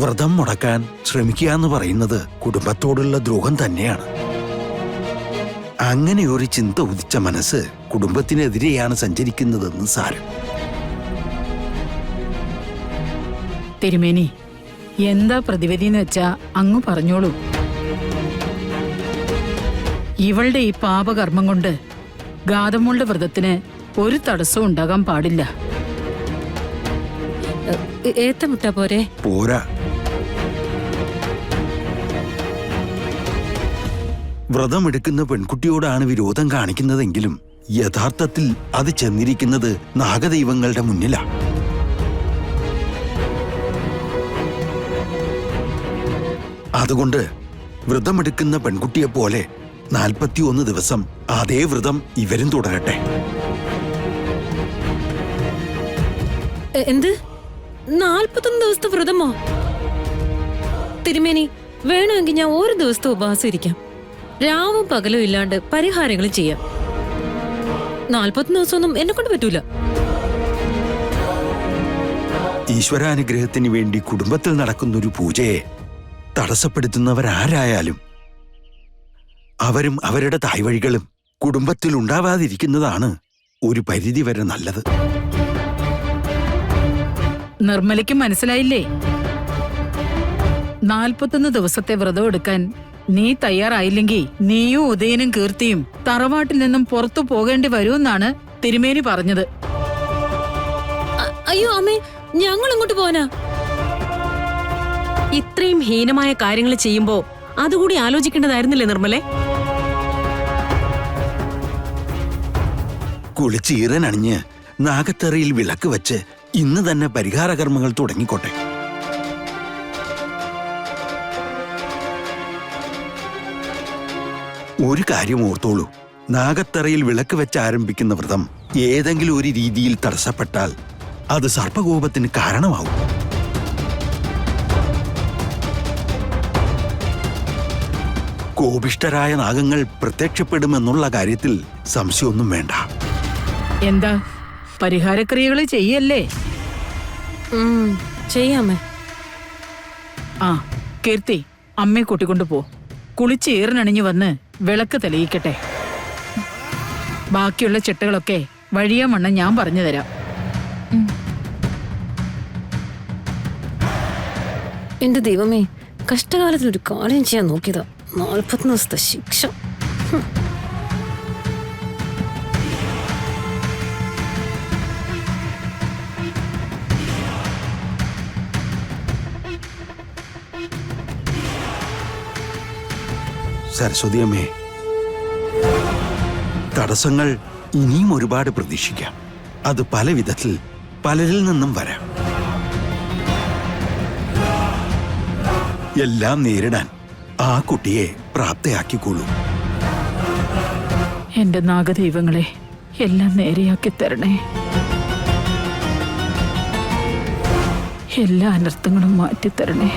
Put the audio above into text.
വ്രതം മുടക്കാൻ ശ്രമിക്കുക എന്ന് പറയുന്നത് കുടുംബത്തോടുള്ള ദ്രോഹം തന്നെയാണ്. അങ്ങനെ ഒരു ചിന്ത ഉദിച്ച മനസ്സ് കുടുംബത്തിനെതിരെയാണ് സഞ്ചരിക്കുന്നതെന്ന് സാരം. തിരുമേനി, എന്താ പ്രതിവിധിന്ന് വെച്ചാ അങ്ങ് പറഞ്ഞോളൂ. ഇവളുടെ ഈ പാപകർമ്മം കൊണ്ട് ഗാതമ്മളുടെ വ്രതത്തിന് ഒരു തടസ്സവും ഉണ്ടാകാൻ പാടില്ല. ഏത്തമുട്ട പോരെ? പോരാ. വ്രതമെടുക്കുന്ന പെൺകുട്ടിയോടാണ് വിരോധം കാണിക്കുന്നതെങ്കിലും യഥാർത്ഥത്തിൽ അത് ചെന്നിരിക്കുന്നത് നാഗദൈവങ്ങളുടെ മുന്നിലാണ്. അതുകൊണ്ട് വ്രതമെടുക്കുന്ന പെൺകുട്ടിയെ പോലെ 41 ദിവസം അതേ വ്രതം ഇവരും തുടരട്ടെ. എന്ത് 41 ദിവസത്തെ വ്രതമോ? തിരുമേനി, വേണമെങ്കിൽ ഞാൻ ഒരു ദിവസത്തെ ഉപവാസം ഇരിക്കാം. രാവും പകലും ഇല്ലാണ്ട് പരിഹാരങ്ങൾ ചെയ്യാം. 41 ദിവസമൊന്നും എന്നെ കൊണ്ട് പറ്റൂല. ഈശ്വരാനുഗ്രഹത്തിന് വേണ്ടി കുടുംബത്തിൽ നടക്കുന്നൊരു പൂജയെ തടസ്സപ്പെടുത്തുന്നവരാരായാലും അവരും അവരുടെ തായ്വഴികളും കുടുംബത്തിൽ ഉണ്ടാവാതിരിക്കുന്നതാണ് ഒരു പരിധിവരെ നല്ലത്. നിർമ്മലയ്ക്ക് മനസ്സിലായില്ലേ? 41 ദിവസത്തെ വ്രതം എടുക്കാൻ നീ തയ്യാറായില്ലെങ്കിൽ നീയും ഉദയനും കീർത്തിയും തറവാട്ടിൽ നിന്നും പുറത്തു പോകേണ്ടി വരുമെന്നാണ് തിരുമേനി പറഞ്ഞത്. അയ്യോ അമ്മേ, ഞങ്ങൾ അങ്ങോട്ട് പോനാ. ഇത്രയും ഹീനമായ കാര്യങ്ങൾ ചെയ്യുമ്പോ അതുകൂടി ആലോചിക്കേണ്ടതായിരുന്നില്ലേ നിർമ്മലേ? കുളിച്ചീറനണിഞ്ഞ് നാഗത്തറയിൽ വിളക്ക് വെച്ച് ഇന്ന് തന്നെ പരിഹാര കർമ്മങ്ങൾ തുടങ്ങിക്കോട്ടെ. ഒരു കാര്യം ഓർത്തോളൂ, നാഗത്തറയിൽ വിളക്ക് വെച്ച് ആരംഭിക്കുന്ന വ്രതം ഏതെങ്കിലും ഒരു രീതിയിൽ തടസ്സപ്പെട്ടാൽ അത് സർപ്പകോപത്തിന് കാരണമാവും. കോപിഷ്ഠരായ നാഗങ്ങൾ പ്രത്യക്ഷപ്പെടുമെന്നുള്ള കാര്യത്തിൽ സംശയമൊന്നും വേണ്ട. എന്താ, പരിഹാരക്രിയകൾ ചെയ്യല്ലേ? ചെയ്യാമേ. ആ കീർത്തി, അമ്മയെ കൂട്ടിക്കൊണ്ടു പോ. കുളിച്ച് ഈറിനണിഞ്ഞു വന്ന് വിളക്ക് തെളിയിക്കട്ടെ. ബാക്കിയുള്ള ചിട്ടകളൊക്കെ വഴിയാ മണ്ണം ഞാൻ പറഞ്ഞു തരാം. എന്റെ ദൈവമേ, കഷ്ടകാലത്തിനൊരു കാര്യം ചെയ്യാൻ നോക്കിയതാ. 40 ദിവസത്തെ ശിക്ഷ. സരസ്വതി അമ്മേ, തടസ്സങ്ങൾ ഇനിയും ഒരുപാട് പ്രതീക്ഷിക്കാം. അത് പല വിധത്തിൽ പലരിൽ നിന്നും വരാം. എല്ലാം നേരിടാൻ ആ കുട്ടിയെ പ്രാപ്തയാക്കിക്കൊള്ളൂ. എന്റെ നാഗദൈവങ്ങളെ, എല്ലാം നേരെയാക്കി തരണേ. എല്ലാ അനർത്ഥങ്ങളും മാറ്റിത്തരണേ.